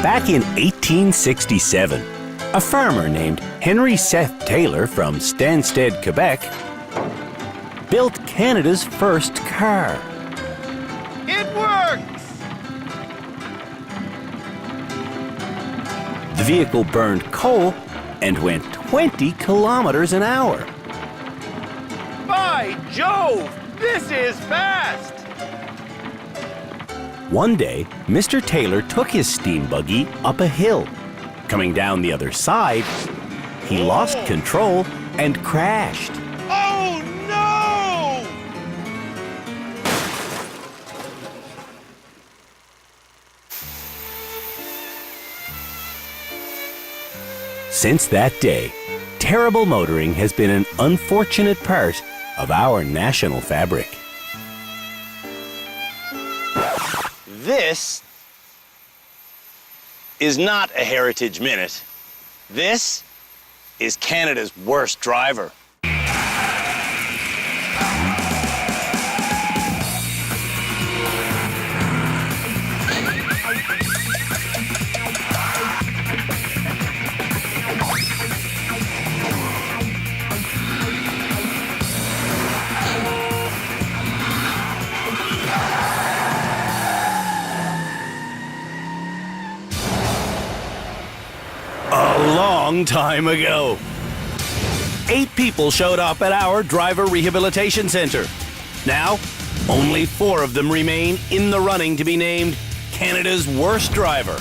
Back in 1867, a farmer named Henry Seth Taylor from Stansted, Quebec, built Canada's first car. It works! The vehicle burned coal and went 20 kilometers an hour. By Jove! This is fast! One day, Mr. Taylor took his steam buggy up a hill. Coming down the other side, he lost control and crashed. Oh no! Since that day, terrible motoring has been an unfortunate part of our national fabric. This is not a Heritage Minute. This is Canada's worst driver. Long time ago, 8 people showed up at our driver rehabilitation center. Now, only 4 of them remain in the running to be named Canada's worst driver.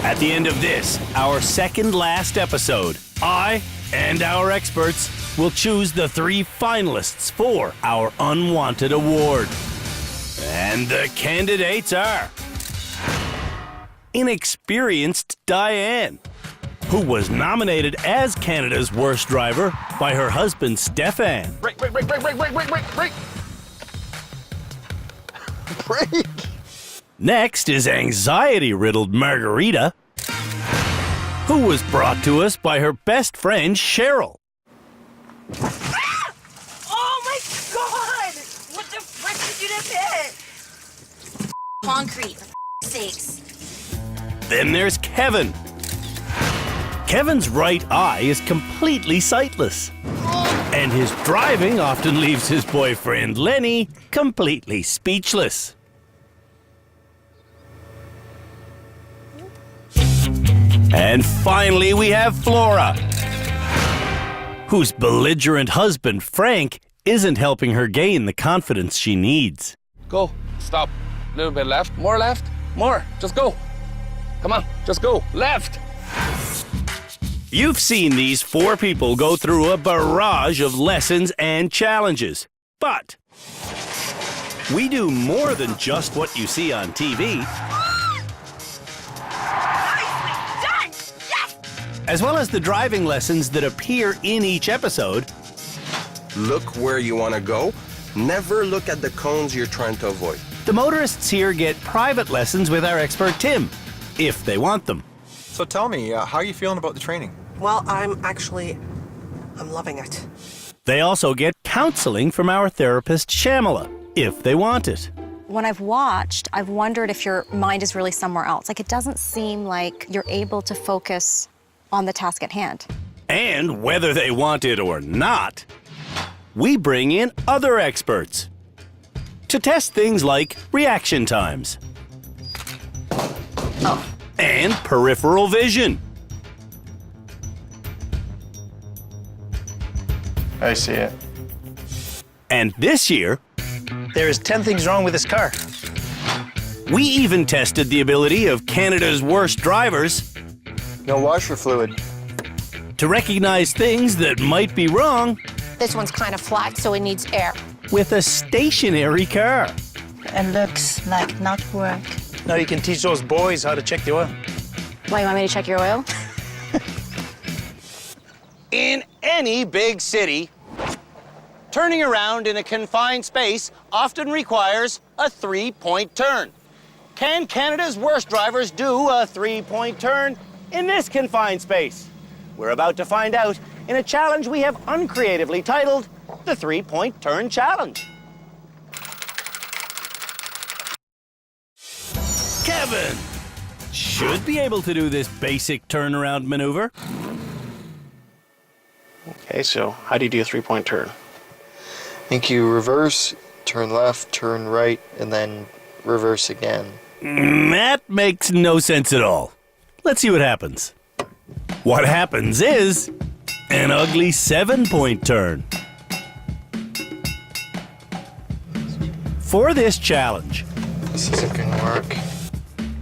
At the end of this, our second last episode, I and our experts will choose the 3 finalists for our unwanted award. And the candidates are inexperienced Diane, who was nominated as Canada's worst driver by her husband, Stefan. Break! Break! Next is anxiety-riddled Margarita, who was brought to us by her best friend, Cheryl. Oh my god! What the frick did you just hit? Concrete, for sakes. Then there's Kevin. Kevin's right eye is completely sightless. And his driving often leaves his boyfriend, Lenny, completely speechless. And finally, we have Flora, whose belligerent husband, Frank, isn't helping her gain the confidence she needs. Go. Stop. A little bit left. More left. More. Just go. Come on. Just go. Left. You've seen these 4 people go through a barrage of lessons and challenges. But we do more than just what you see on TV. Nicely done! Yes! As well as the driving lessons that appear in each episode. Look where you want to go. Never look at the cones you're trying to avoid. The motorists here get private lessons with our expert Tim, if they want them. So tell me, how are you feeling about the training? Well, I'm loving it. They also get counseling from our therapist Shamala, if they want it. When I've watched, I've wondered if your mind is really somewhere else. Like, it doesn't seem like you're able to focus on the task at hand. And whether they want it or not, we bring in other experts to test things like reaction times. And peripheral vision. I see it. And this year, There's 10 things wrong with this car. we even tested the ability of Canada's worst drivers No washer fluid. to recognize things that might be wrong This one's kind of flat, so it needs air. with a stationary car. It looks like not work. Now you can teach those boys how to check the oil. Why, you want me to check your oil? In any big city, turning around in a confined space often requires a 3-point turn. Can Canada's worst drivers do a 3-point turn in this confined space? We're about to find out in a challenge we have uncreatively titled the 3-Point Turn Challenge. Kevin, should be able to do this basic turnaround maneuver. Okay, so how do you do a three-point turn? I think you reverse, turn left, turn right, and then reverse again. That makes no sense at all. Let's see what happens. What happens is an ugly 7-point turn. For this challenge, This isn't gonna work.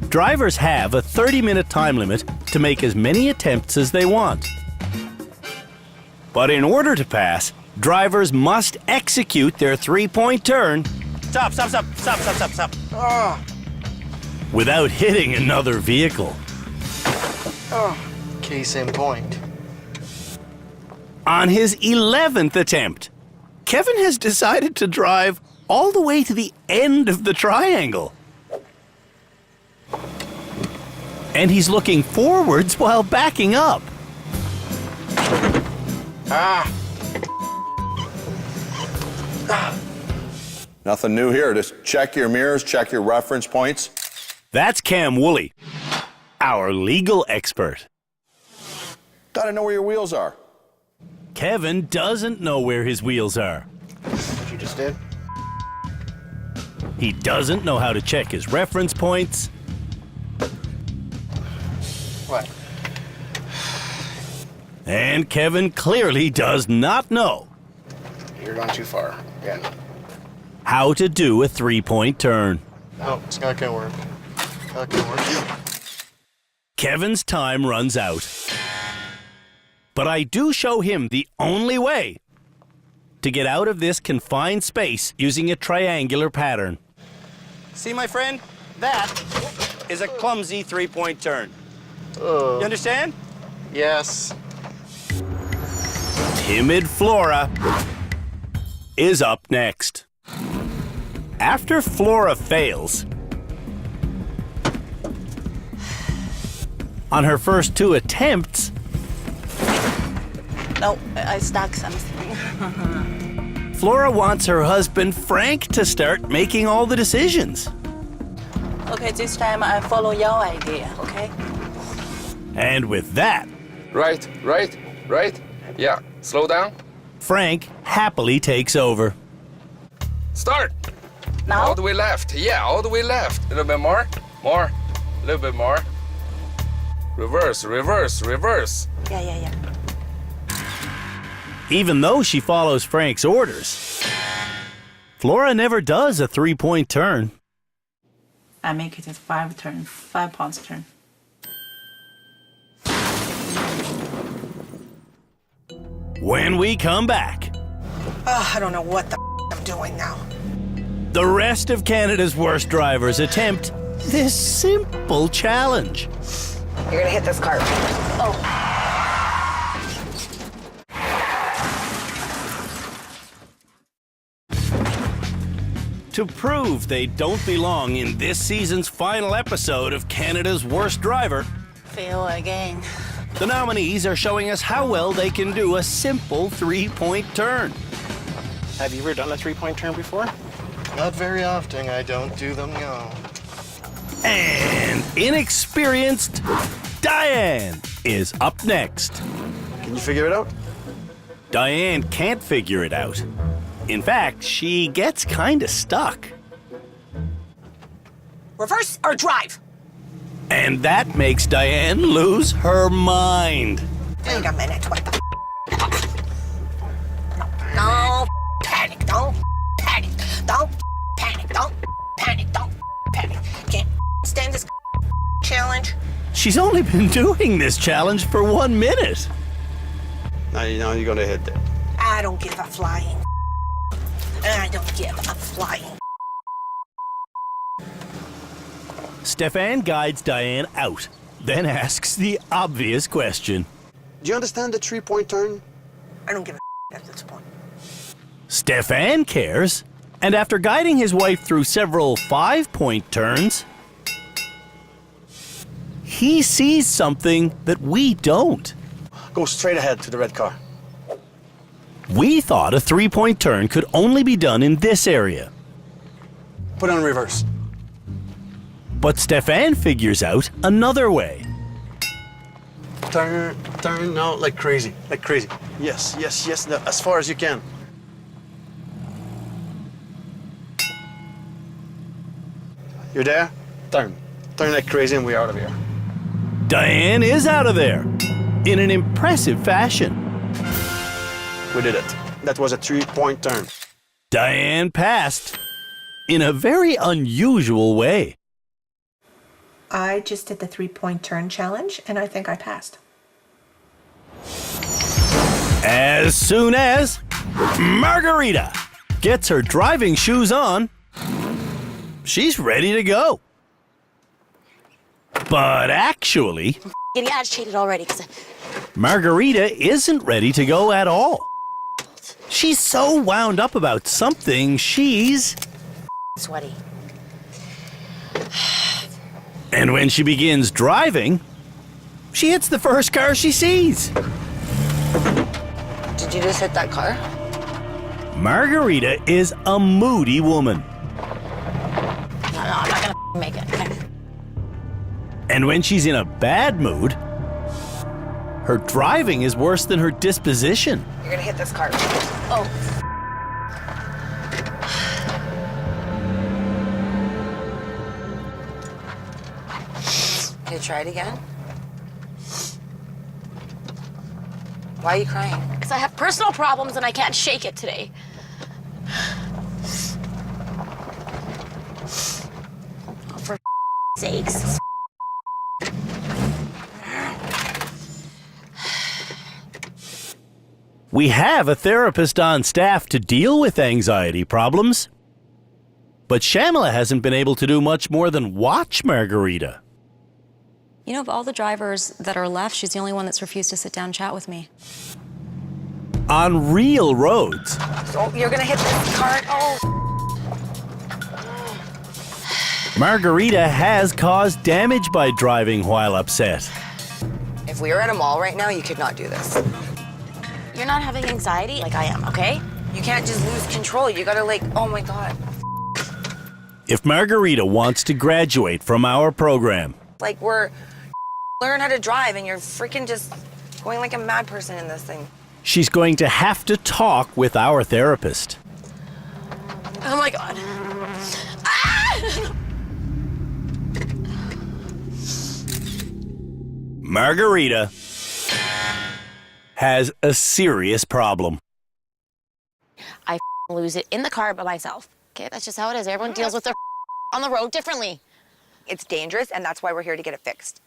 drivers have a 30-minute time limit to make as many attempts as they want. But in order to pass, drivers must execute their 3-point turn Stop, stop, stop, stop, stop, stop, stop. Oh, without hitting another vehicle. case in point. On his 11th attempt, Kevin has decided to drive all the way to the end of the triangle. And he's looking forwards while backing up. Nothing new here. Just check your mirrors, check your reference points. That's Cam Woolley, our legal expert. Gotta know where your wheels are. Kevin doesn't know where his wheels are. What you just did? He doesn't know how to check his reference points. What? And Kevin clearly does not know You're going too far. Again. how to do a 3-point turn. No, it's not gonna work. Not gonna work. Kevin's time runs out. But I do show him the only way to get out of this confined space using a triangular pattern. See, my friend? That is a clumsy 3-point turn. You understand? Yes. Timid Flora is up next. After Flora fails, on her first 2 attempts, No, I stuck something. Flora wants her husband Frank to start making all the decisions. Okay, this time I follow your idea, okay? And with that, Right, right, right. Yeah, slow down. Frank happily takes over. Start. Now? All the way left. Yeah, all the way left. A little bit more. More. A little bit more. Reverse, reverse, reverse. Yeah. Even though she follows Frank's orders, Flora never does a 3-point turn. I make it a 5 points turn. When we come back, I don't know what the I'm doing now. the rest of Canada's worst drivers attempt this simple challenge. You're gonna hit this cart. To prove they don't belong in this season's final episode of Canada's Worst Driver, Fail again. the nominees are showing us how well they can do a simple 3-point turn. Have you ever done a 3-point turn before? Not very often. I don't do them now. And inexperienced Diane is up next. Can you figure it out? Diane can't figure it out. In fact, she gets kinda stuck. Reverse or drive? And that makes Diane lose her mind. Wait a minute. What the? No panic. Don't panic. Don't panic. Don't panic. Don't panic. Can't stand this challenge. She's only been doing this challenge for 1 minute. Now you're going to hit that. I don't give a flying. I don't give a flying. Stefan guides Diane out, then asks the obvious question. Do you understand the 3-point turn? I don't give a at this point. Stefan cares, and after guiding his wife through several 5-point turns, he sees something that we don't. Go straight ahead to the red car. We thought a 3-point turn could only be done in this area. Put on reverse. But Stefan figures out another way. Turn now like crazy, like crazy. Yes, yes, yes, no, as far as you can. You're there? Turn like crazy and we're out of here. Diane is out of there in an impressive fashion. We did it. That was a 3-point turn. Diane passed in a very unusual way. I just did the 3-point turn challenge, and I think I passed. As soon as Margarita gets her driving shoes on, she's ready to go. But actually, Getting agitated already because Margarita isn't ready to go at all. She's so wound up about something, she's sweaty. And when she begins driving, she hits the first car she sees. Did you just hit that car? Margarita is a moody woman. No, I'm not gonna make it. Okay. And when she's in a bad mood, her driving is worse than her disposition. You're gonna hit this car. Oh. Can you try it again? Why are you crying? Because I have personal problems and I can't shake it today. Oh, for sakes. We have a therapist on staff to deal with anxiety problems. But Shamila hasn't been able to do much more than watch Margarita. You know, of all the drivers that are left, she's the only one that's refused to sit down and chat with me. On real roads, Oh, you're gonna hit this car. Oh. Margarita has caused damage by driving while upset. If we were at a mall right now, you could not do this. You're not having anxiety like I am, okay? You can't just lose control. You gotta oh my God. If Margarita wants to graduate from our program, Like we're learn how to drive and you're freaking just going like a mad person in this thing. she's going to have to talk with our therapist. Oh my God. Ah! Margarita has a serious problem. I lose it in the car by myself. Okay, that's just how it is. Everyone deals with their on the road differently. It's dangerous, and that's why we're here to get it fixed.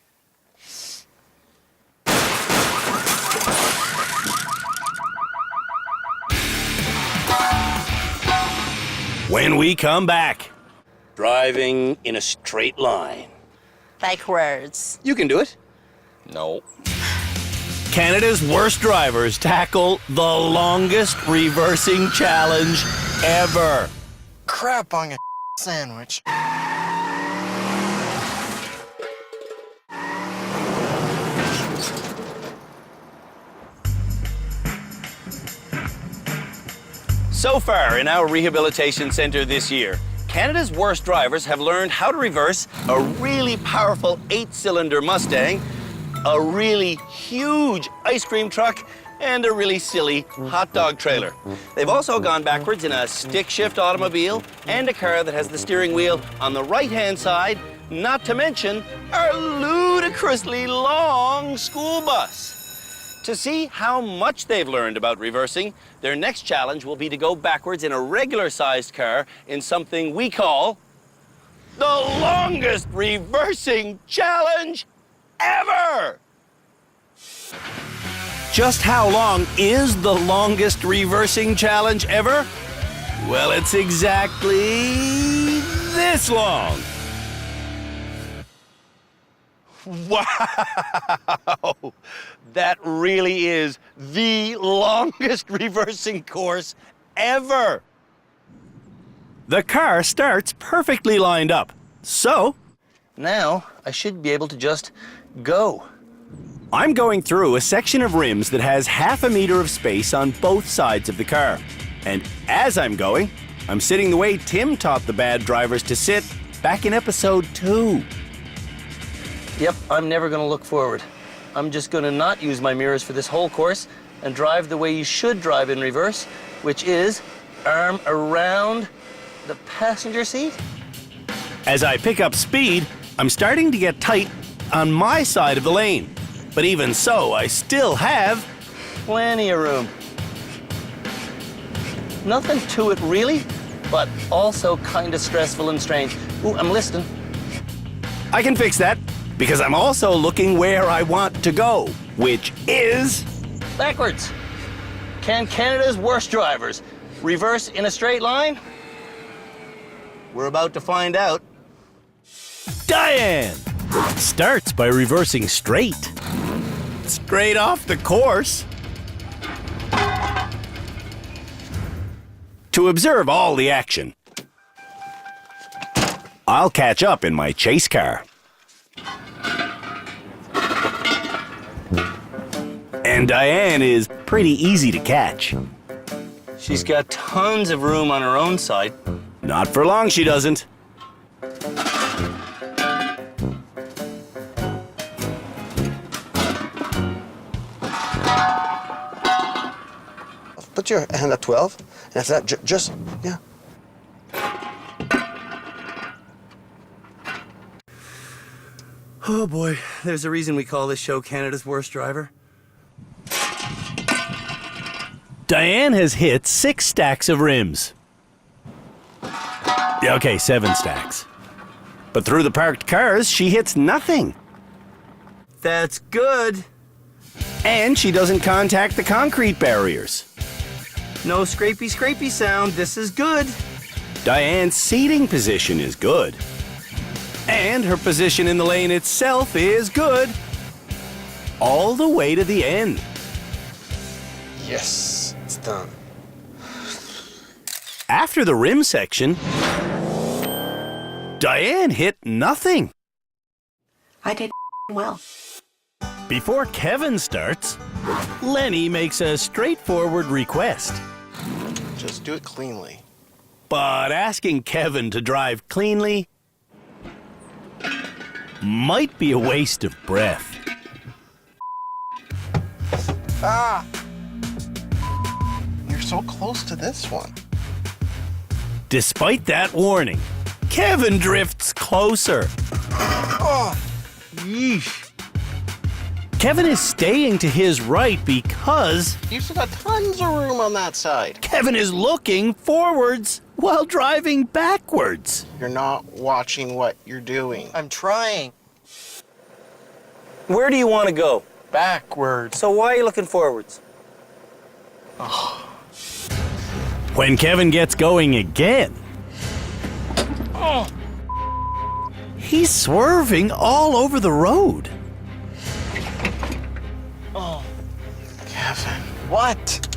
When we come back, driving in a straight line. Backwards. You can do it. No. Canada's worst drivers tackle the longest reversing challenge ever. Crap on your sandwich. So far in our rehabilitation center this year, Canada's worst drivers have learned how to reverse a really powerful 8-cylinder Mustang, a really huge ice cream truck, and a really silly hot dog trailer. They've also gone backwards in a stick-shift automobile and a car that has the steering wheel on the right-hand side, not to mention a ludicrously long school bus. To see how much they've learned about reversing, their next challenge will be to go backwards in a regular-sized car in something we call the longest reversing challenge ever! Just how long is the longest reversing challenge ever? Well, it's exactly this long. Wow! That really is the longest reversing course ever. The car starts perfectly lined up. So, now I should be able to just go. I'm going through a section of rims that has half a meter of space on both sides of the car. And as I'm going, I'm sitting the way Tim taught the bad drivers to sit back in episode 2. Yep, I'm never gonna look forward. I'm just gonna not use my mirrors for this whole course and drive the way you should drive in reverse, which is arm around the passenger seat. As I pick up speed, I'm starting to get tight on my side of the lane. But even so, I still have Plenty of room. Nothing to it really, but also kind of stressful and strange. Ooh, I'm listening. I can fix that because I'm also looking where I want to go, which is Backwards. Can Canada's worst drivers reverse in a straight line? We're about to find out. Diane. Starts by reversing straight. Straight off the course. To observe all the action, I'll catch up in my chase car. And Diane is pretty easy to catch. She's got tons of room on her own side. Not for long, she doesn't. Put your hand at 12. And after that, just, yeah. Oh boy, there's a reason we call this show Canada's Worst Driver. Diane has hit 6 stacks of rims. Okay, 7 stacks. But through the parked cars, she hits nothing. That's good. And she doesn't contact the concrete barriers. No scrapey sound. This is good. Diane's seating position is good. And her position in the lane itself is good. All the way to the end. Yes, it's done. After the rim section, Diane hit nothing. I did well. Before Kevin starts, Lenny makes a straightforward request. Just do it cleanly. But asking Kevin to drive cleanly might be a waste of breath. Ah! You're so close to this one. Despite that warning, Kevin drifts closer. Oh! Yeesh. Kevin is staying to his right because You've still got tons of room on that side. Kevin is looking forwards while driving backwards. You're not watching what you're doing. I'm trying. Where do you want to go? Backwards. So why are you looking forwards? When Kevin gets going again, he's swerving all over the road. Kevin. What?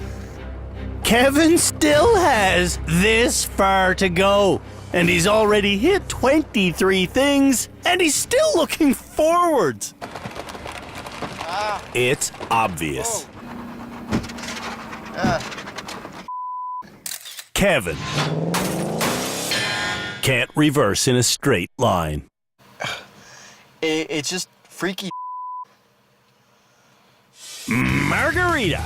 Kevin still has this far to go, and he's already hit 23 things, and he's still looking forwards. It's obvious. Kevin can't reverse in a straight line. It's just freaky. Margarita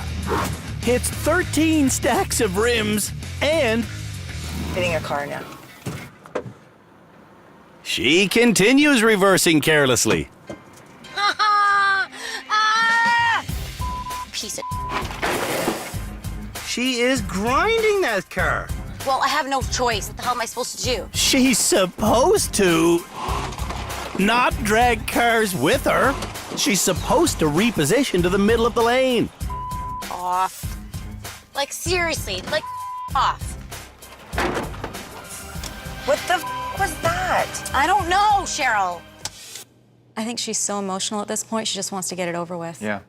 hits 13 stacks of rims and Hitting a car now. she continues reversing carelessly. Piece of. She is grinding that car. Well, I have no choice. What the hell am I supposed to do? She's supposed to not drag cars with her. She's supposed to reposition to the middle of the lane. Off. Like, seriously, like, off. What the was that? I don't know, Cheryl. I think she's so emotional at this point, she just wants to get it over with. Yeah.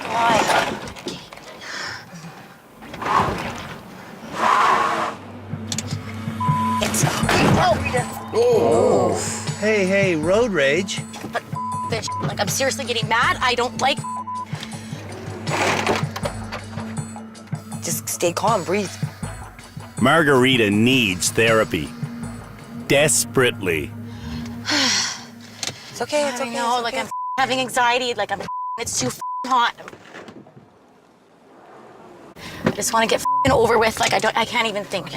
God. It's Hey, road rage. But this, like, I'm seriously getting mad. I don't like. Just stay calm, breathe. Margarita needs therapy. Desperately. It's okay, it's okay. No, like I'm having anxiety, like it's too hot. I just want to get over with, like I can't even think.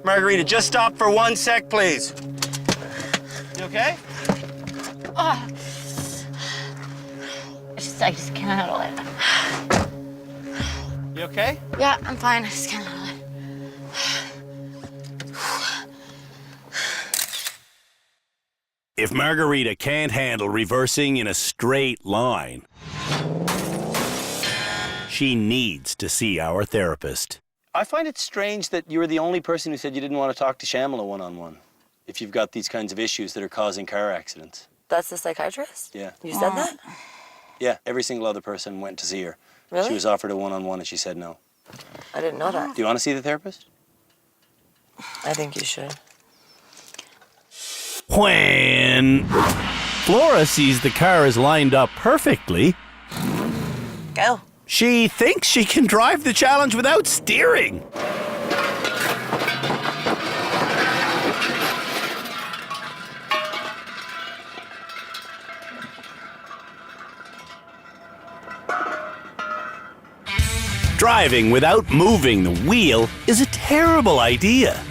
Margarita, just stop for 1 sec, please. You okay? I just can't handle it. You okay? Yeah, I'm fine. I just can't handle it. If Margarita can't handle reversing in a straight line, she needs to see our therapist. I find it strange that you were the only person who said you didn't want to talk to Shamala one-on-one if you've got these kinds of issues that are causing car accidents. That's the psychiatrist? Yeah. You said that? Yeah, every single other person went to see her. Really? She was offered a one-on-one and she said no. I didn't know that. Do you want to see the therapist? I think you should. When Flora sees the car is lined up perfectly, Go. she thinks she can drive the challenge without steering. Driving without moving the wheel is a terrible idea.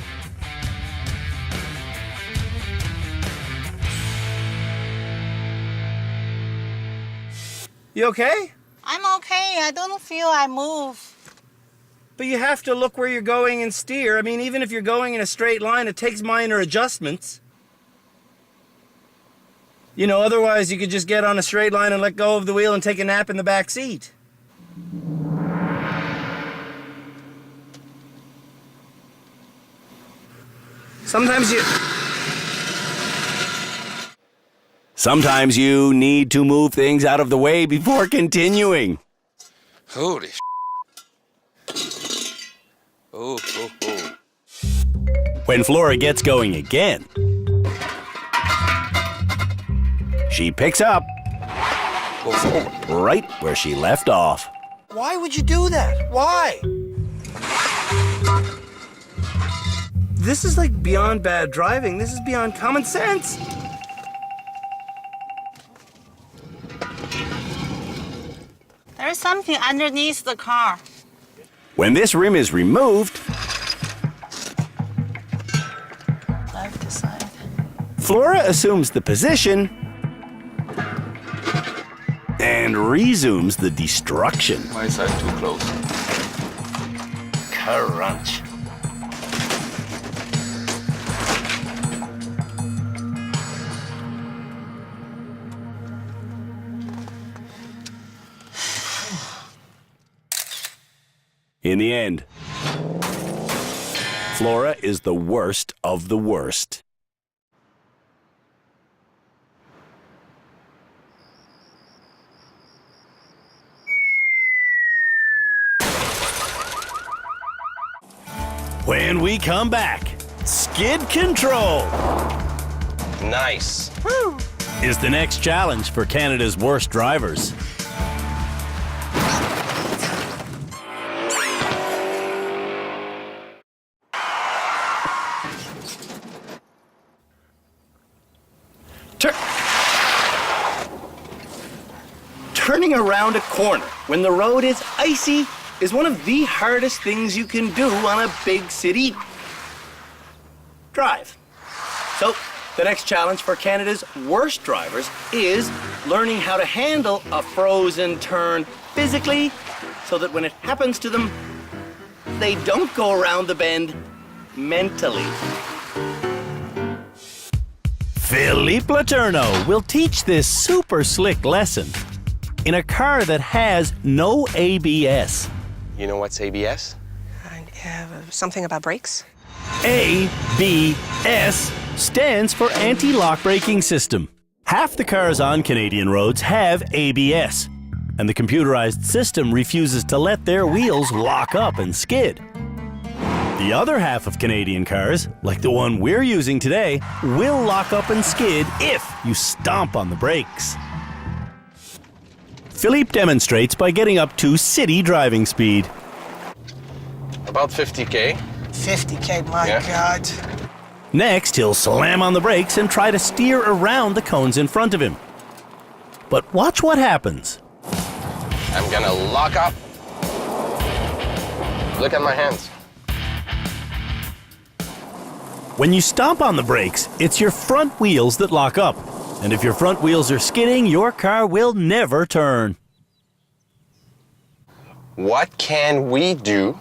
You okay? I'm okay. I don't feel I move. But you have to look where you're going and steer. I mean, even if you're going in a straight line, it takes minor adjustments. You know, otherwise you could just get on a straight line and let go of the wheel and take a nap in the back seat. Sometimes you need to move things out of the way before continuing. Holy Oh. When Flora gets going again, she picks up right where she left off. Why would you do that? Why? This is like beyond bad driving. This is beyond common sense. There's something underneath the car. When this rim is removed, Left to side. Flora assumes the position and resumes the destruction. My side too close. Crunch. In the end, Flora is the worst of the worst. When we come back, skid control Nice. is the next challenge for Canada's worst drivers. Turning around a corner when the road is icy is one of the hardest things you can do on a big city drive. So, the next challenge for Canada's worst drivers is learning how to handle a frozen turn physically so that when it happens to them, they don't go around the bend mentally. Philippe Letourneau will teach this super slick lesson in a car that has no ABS. You know what's ABS? Something about brakes? ABS stands for anti-lock braking system. Half the cars on Canadian roads have ABS, and the computerized system refuses to let their wheels lock up and skid. The other half of Canadian cars, like the one we're using today, will lock up and skid if you stomp on the brakes. Philippe demonstrates by getting up to city driving speed. About 50K. 50K, my Yeah. God. Next, he'll slam on the brakes and try to steer around the cones in front of him. But watch what happens. I'm gonna lock up. Look at my hands. When you stomp on the brakes, it's your front wheels that lock up. And if your front wheels are skidding, your car will never turn. What can we do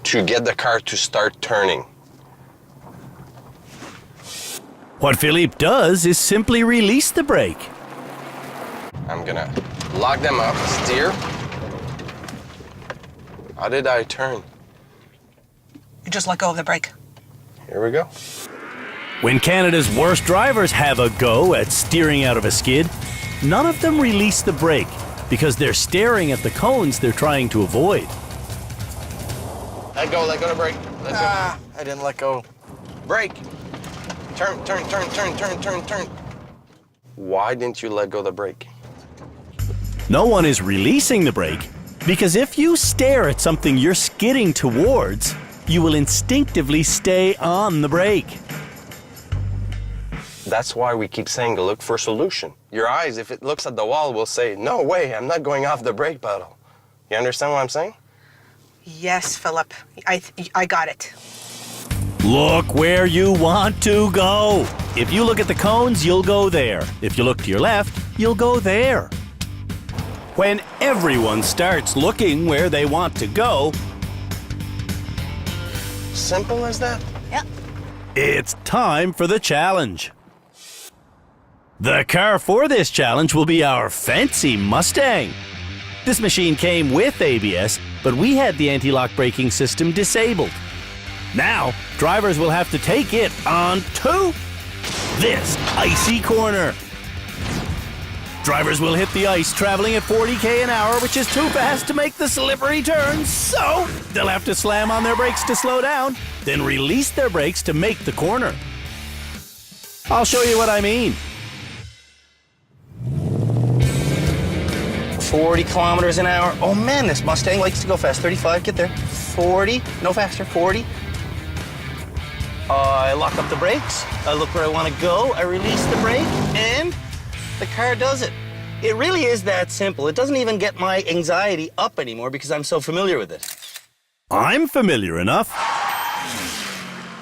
to get the car to start turning? What Philippe does is simply release the brake. I'm gonna lock them up, steer. How did I turn? You just let go of the brake. Here we go. When Canada's worst drivers have a go at steering out of a skid, none of them release the brake because they're staring at the cones they're trying to avoid. Let go the brake. Let go. I didn't let go. Brake. Turn. Why didn't you let go the brake? No one is releasing the brake because if you stare at something you're skidding towards, you will instinctively stay on the brake. That's why we keep saying to look for solution. Your eyes, if it looks at the wall, will say, no way, I'm not going off the brake pedal. You understand what I'm saying? Yes, Philip. I got it. Look where you want to go. If you look at the cones, you'll go there. If you look to your left, you'll go there. When everyone starts looking where they want to go, Simple as that. Yep. it's time for the challenge. The car for this challenge will be our fancy Mustang. This machine came with ABS, but we had the anti-lock braking system disabled. Now, drivers will have to take it onto this icy corner. Drivers will hit the ice traveling at 40k an hour, which is too fast to make the slippery turns, so they'll have to slam on their brakes to slow down, then release their brakes to make the corner. I'll show you what I mean. 40 kilometers an hour. Oh man, this Mustang likes to go fast. 35, get there. 40, no faster, 40. I lock up the brakes. I look where I want to go. I release the brake, and the car does it. It really is that simple. It doesn't even get my anxiety up anymore because I'm so familiar with it. I'm familiar enough.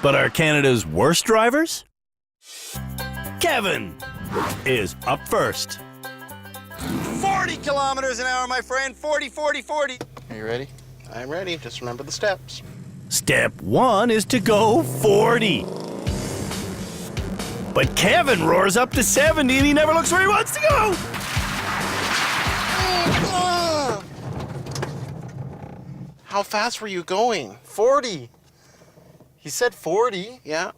But are Canada's worst drivers? Kevin is up first. 40 kilometers an hour, my friend. 40, 40, 40. Are you ready? I'm ready. Just remember the steps. Step 1 is to go 40. But Kevin roars up to 70 and he never looks where he wants to go. How fast were you going? 40. He said 40. Yeah.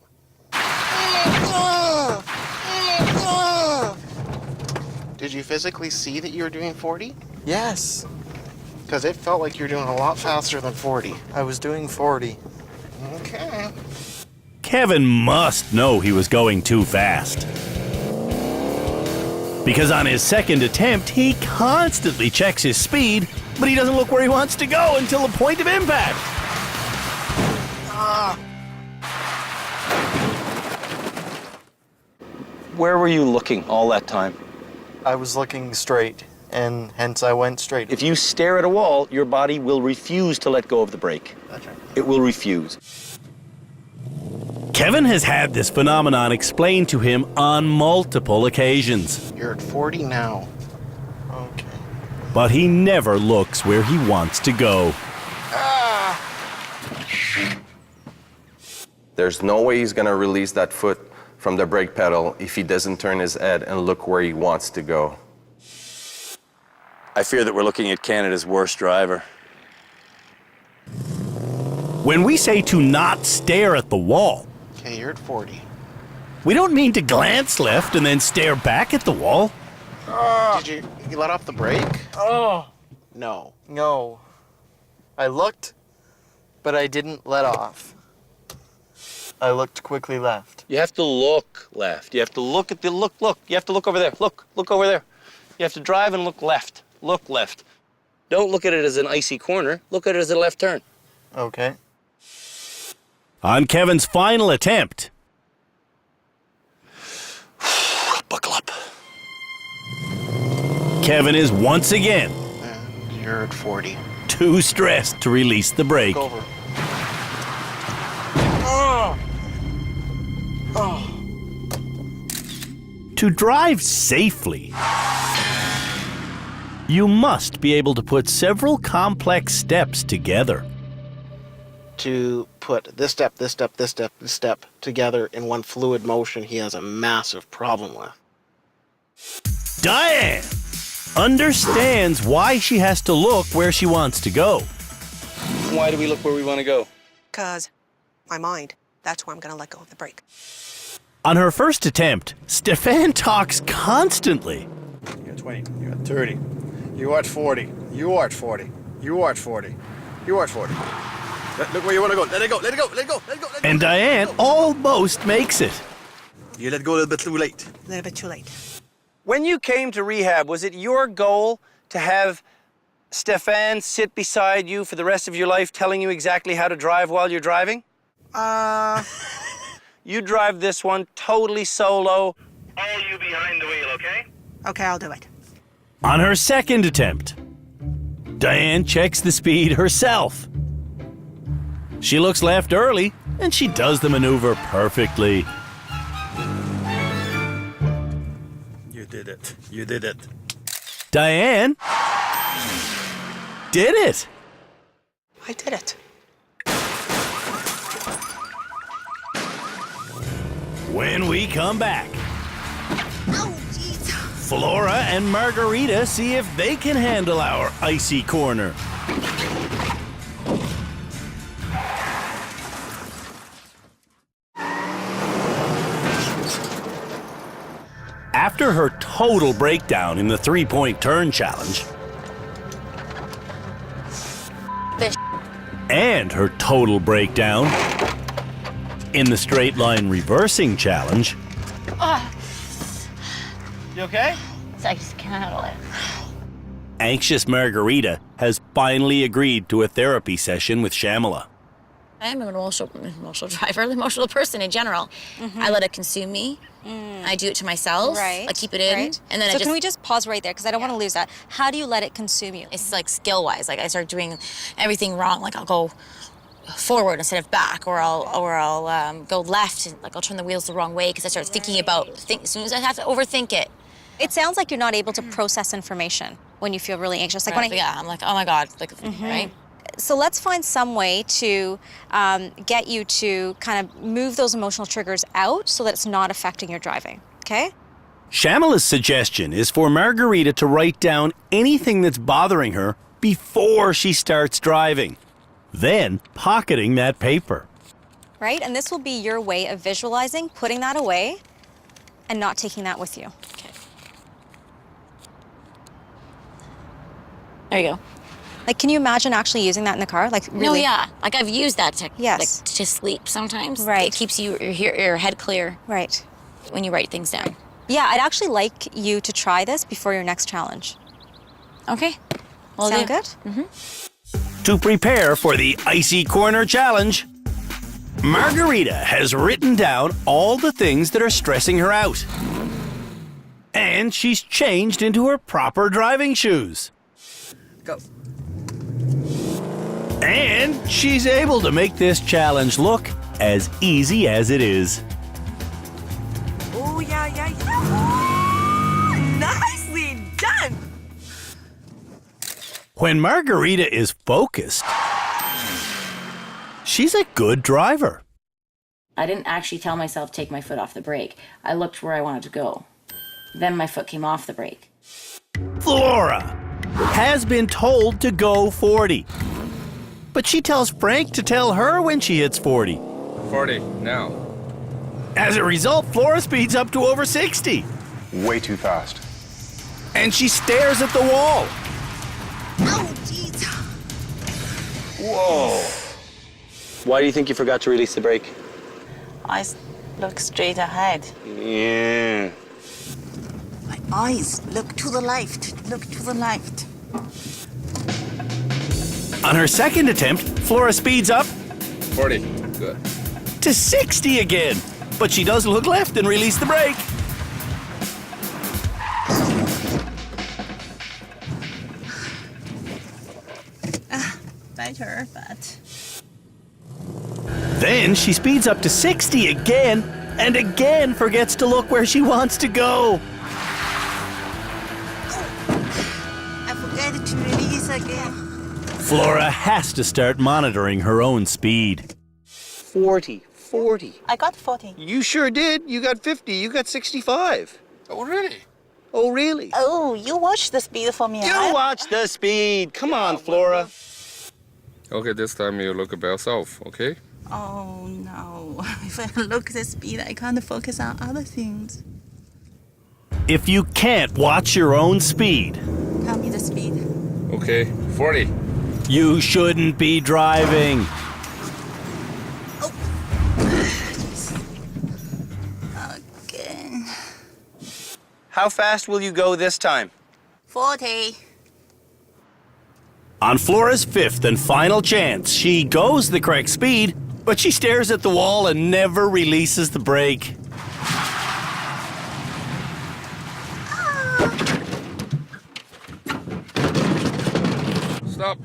Did you physically see that you were doing 40? Yes. Because it felt like you were doing a lot faster than 40. I was doing 40. Okay. Kevin must know he was going too fast. Because on his second attempt, he constantly checks his speed, but he doesn't look where he wants to go until the point of impact. Where were you looking all that time? I was looking straight, and hence I went straight. If you stare at a wall, your body will refuse to let go of the brake. That's right. It will refuse. Kevin has had this phenomenon explained to him on multiple occasions, You're at 40 now. Okay. but he never looks where he wants to go. There's no way he's gonna release that foot from the brake pedal if he doesn't turn his head and look where he wants to go. I fear that we're looking at Canada's worst driver. When we say to not stare at the wall, Okay, you're at 40. we don't mean to glance left and then stare back at the wall. Did you let off the brake? Oh. No. No. I looked, but I didn't let off. I looked quickly left. You have to look left. You have to look at the look. You have to look over there. Look over there. You have to drive and look left. Look left. Don't look at it as an icy corner. Look at it as a left turn. Okay. On Kevin's final attempt, Buckle up. Kevin is once again And you're at 40. too stressed to release the brake. Go over. To drive safely, you must be able to put several complex steps together. To put this step, this step, this step, this step together in one fluid motion, he has a massive problem with. Diane understands why she has to look where she wants to go. Why do we look where we want to go? Because my mind, that's where I'm going to let go of the brake. On her first attempt, Stefan talks constantly. You got 20. You got 30. You are at 40. You are at 40. You are at 40. You are at 40. Look where you want to go. Let it go. Let it go. Let it go. Let it go. Let it go. And Diane almost makes it. You let go a little bit too late. A little bit too late. When you came to rehab, was it your goal to have Stefan sit beside you for the rest of your life telling you exactly how to drive while you're driving? You drive this one totally solo. All you behind the wheel, okay? Okay, I'll do it. On her second attempt, Diane checks the speed herself. She looks left early, and she does the maneuver perfectly. You did it. You did it. Diane did it. I did it. When we come back, Flora and Margarita see if they can handle our icy corner. After her total breakdown in the three-point turn challenge, and her total breakdown in the straight line reversing challenge, You okay? I just can't handle it. anxious Margarita has finally agreed to a therapy session with Shamala. I am an emotional driver, an emotional person in general. I let it consume me. I do it to myself. Right. I keep it in. Right. And then so can we just pause right there? Because I don't want to lose that. How do you let it consume you? It's like skill-wise. Like I start doing everything wrong. Like I'll go forward instead of back, or I'll go left, and like I'll turn the wheels the wrong way because I start thinking about as soon as I have to overthink it. It sounds like you're not able to process information when you feel really anxious. Like Right, when yeah, I'm like, oh my God, like, right? So let's find some way to get you to kind of move those emotional triggers out so that it's not affecting your driving, okay? Shamala's suggestion is for Margarita to write down anything that's bothering her before she starts driving, then pocketing that paper. Right? And this will be your way of visualizing, putting that away, and not taking that with you. Okay. There you go. Like, can you imagine actually using that in the car? Like, really? No, yeah. Like I've used that to Yes. like to sleep sometimes. Right. It keeps your head clear. Right. When you write things down. Yeah, I'd actually like you to try this before your next challenge. Okay. Sound good? To prepare for the Icy Corner Challenge, Margarita has written down all the things that are stressing her out. And she's changed into her proper driving shoes. Go. And she's able to make this challenge look as easy as it is. Oh, yeah, yeah, yeah. Nicely done. When Margarita is focused, she's a good driver. I didn't actually tell myself to take my foot off the brake. I looked where I wanted to go. Then my foot came off the brake. Flora has been told to go 40. But she tells Frank to tell her when she hits 40. 40, now. As a result, Flora speeds up to over 60. Way too fast. And she stares at the wall. Oh, jeez. Whoa. Why do you think you forgot to release the brake? I look straight ahead. Yeah. My eyes, look to the left, look to the left. On her second attempt, Flora speeds up 40. Good. To 60 again. But she does look left and release the brake. Better, but... Then she speeds up to 60 again and again forgets to look where she wants to go. I forgot to release again. Flora has to start monitoring her own speed. 40. I got 40. You sure did. You got 50. You got 65. Oh, really? Oh, really? Oh, you watch the speed for me. You watch the speed. Come on, Flora. Okay, this time you look by yourself, okay? Oh, no. If I look at the speed, I can't focus on other things. If you can't watch your own speed, Tell me the speed. Okay, 40. you shouldn't be driving. Again. How fast will you go this time? 40. On Flora's fifth and final chance, she goes the correct speed, but she stares at the wall and never releases the brake. Stop.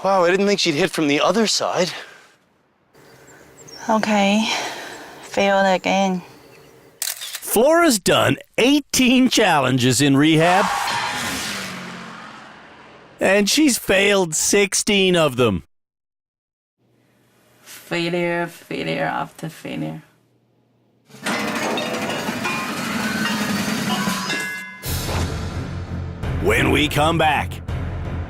Wow, I didn't think she'd hit from the other side. Okay. Failed again. Flora's done 18 challenges in rehab, and she's failed 16 of them. Failure after failure. When we come back,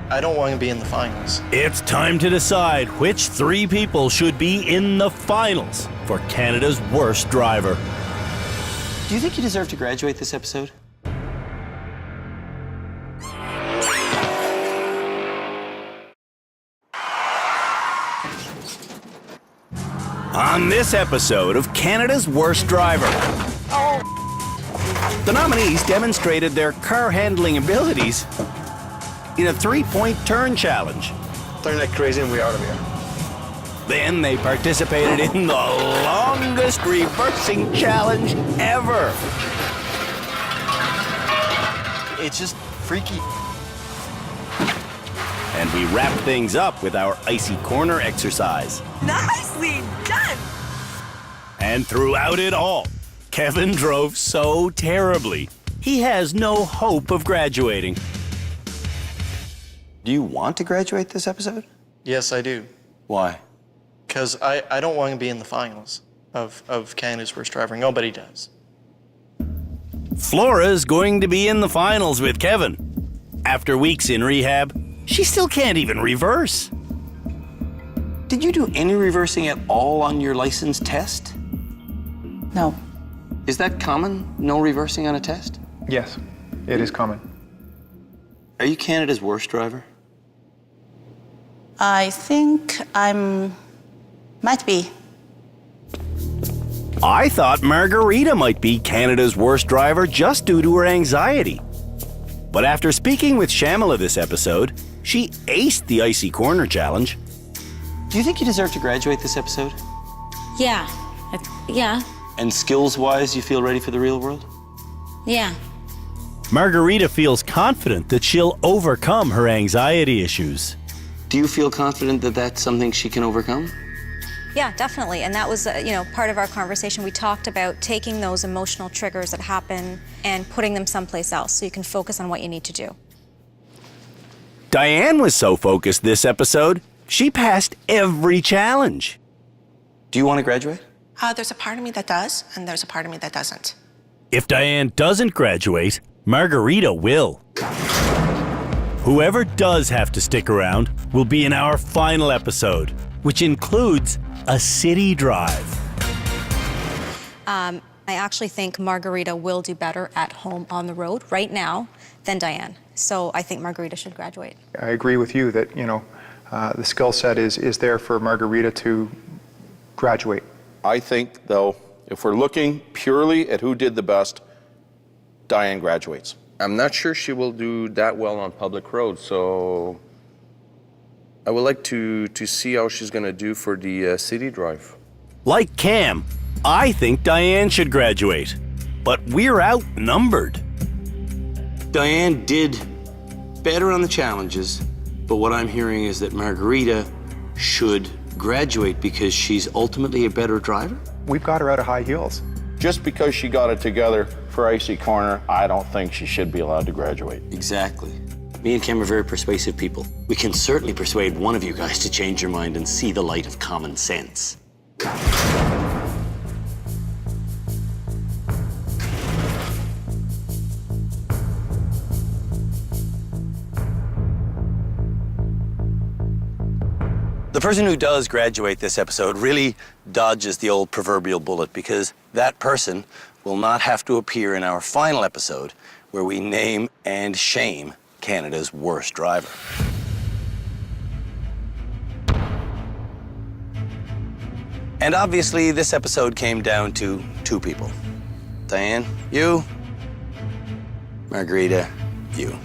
I don't want to be in the finals. it's time to decide which 3 people should be in the finals for Canada's worst driver. Do you think you deserve to graduate this episode? On this episode of Canada's Worst Driver, the nominees demonstrated their car handling abilities in a 3-point turn challenge. Turn like crazy and we're out of here. Then they participated in the longest reversing challenge ever. It's just freaky. And we wrapped things up with our icy corner exercise. Nicely done! And throughout it all, Kevin drove so terribly, he has no hope of graduating. Do you want to graduate this episode? Yes, I do. Why? Because I don't want to be in the finals of Canada's Worst Driver. Nobody does. Flora's going to be in the finals with Kevin. After weeks in rehab, she still can't even reverse. Did you do any reversing at all on your license test? No. Is that common? No reversing on a test? Yes, it is common. Are you Canada's worst driver? I think might be. I thought Margarita might be Canada's worst driver just due to her anxiety. But after speaking with Shamila this episode, she aced the icy corner challenge. Do you think you deserve to graduate this episode? Yeah. Yeah. And skills-wise, you feel ready for the real world? Yeah. Margarita feels confident that she'll overcome her anxiety issues. Do you feel confident that that's something she can overcome? Yeah, definitely. And that was, part of our conversation. We talked about taking those emotional triggers that happen and putting them someplace else so you can focus on what you need to do. Diane was so focused this episode, she passed every challenge. Do you want to graduate? There's a part of me that does, and there's a part of me that doesn't. If Diane doesn't graduate, Margarita will. Whoever does have to stick around will be in our final episode, which includes a city drive. I actually think Margarita will do better at home on the road right now than Diane. So I think Margarita should graduate. I agree with you that, the skill set is there for Margarita to graduate. I think, though, if we're looking purely at who did the best, Diane graduates. I'm not sure she will do that well on public roads, so I would like to see how she's gonna do for the city drive. Like Cam, I think Diane should graduate, but we're outnumbered. Diane did better on the challenges, but what I'm hearing is that Margarita should graduate because she's ultimately a better driver? We've got her out of high heels. Just because she got it together for Icy Corner, I don't think she should be allowed to graduate. Exactly. Me and Cam are very persuasive people. We can certainly persuade one of you guys to change your mind and see the light of common sense. The person who does graduate this episode really dodges the old proverbial bullet because that person will not have to appear in our final episode where we name and shame Canada's worst driver. And obviously, this episode came down to two people. Diane, you. Margarita, you.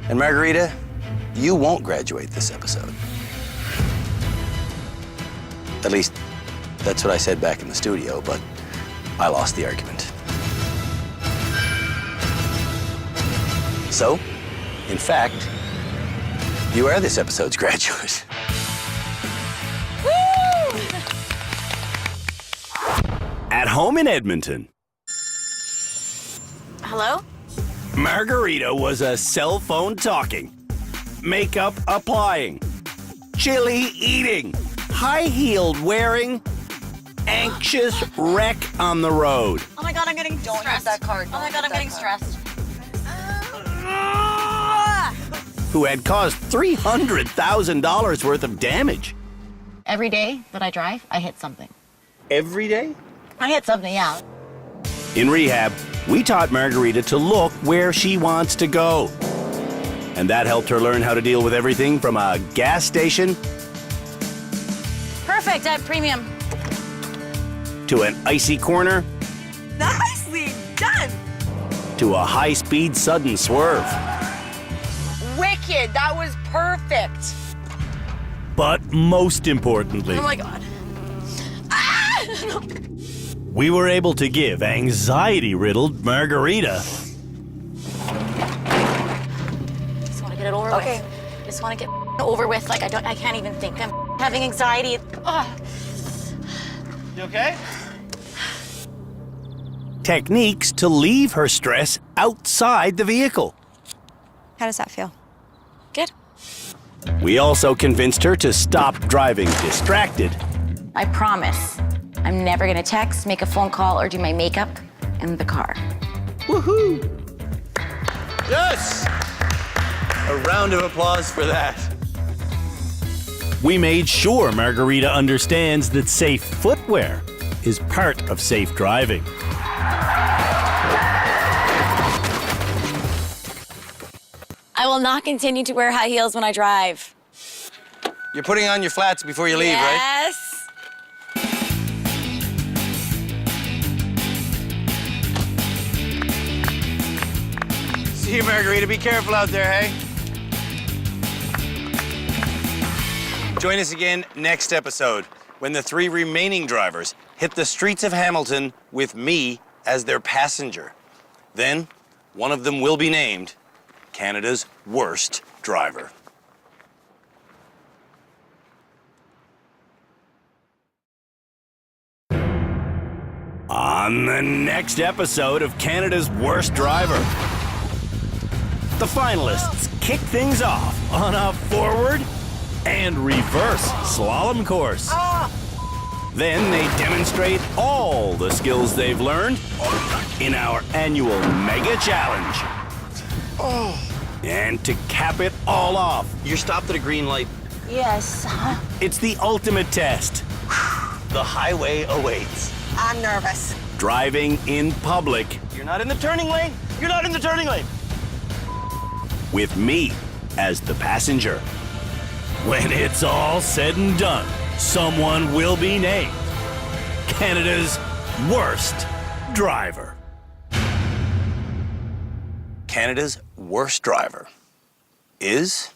And Margarita, you won't graduate this episode. At least, that's what I said back in the studio, but I lost the argument. So, in fact, you are this episode's graduate. Woo! At home in Edmonton, Hello? Margarita was a cell phone talking, makeup applying, chili eating, high-heeled wearing, anxious wreck on the road. Oh my God, I'm getting stressed. Don't use that card. Oh my God, I'm getting stressed. Who had caused $300,000 worth of damage. Every day that I drive, I hit something. Every day? I hit something, yeah. In rehab, we taught Margarita to look where she wants to go. And that helped her learn how to deal with everything from a gas station Perfect, I have premium. to an icy corner Nicely done. to a high-speed sudden swerve. Wicked. That was perfect. But most importantly, Oh my God. we were able to give anxiety-riddled Margarita Just want to get it over with. Just want to get over with. Like I can't even think. I'm having anxiety. You okay? techniques to leave her stress outside the vehicle. How does that feel? Good. We also convinced her to stop driving distracted. I promise I'm never gonna text, make a phone call, or do my makeup in the car. Woohoo! Yes! A round of applause for that. We made sure Margarita understands that safe footwear is part of safe driving. I will not continue to wear high heels when I drive. You're putting on your flats before you leave, right? Yes. See you, Margarita. Be careful out there, hey? Join us again next episode when the 3 remaining drivers hit the streets of Hamilton with me as their passenger. Then, one of them will be named Canada's worst driver. On the next episode of Canada's Worst Driver, the finalists kick things off on a forward and reverse slalom course. Then they demonstrate all the skills they've learned in our annual Mega Challenge. And to cap it all off, You're stopped at a green light. Yes. it's the ultimate test. The highway awaits. I'm nervous. Driving in public You're not in the turning lane. You're not in the turning lane. with me as the passenger. When it's all said and done, someone will be named Canada's worst driver. Canada's worst driver is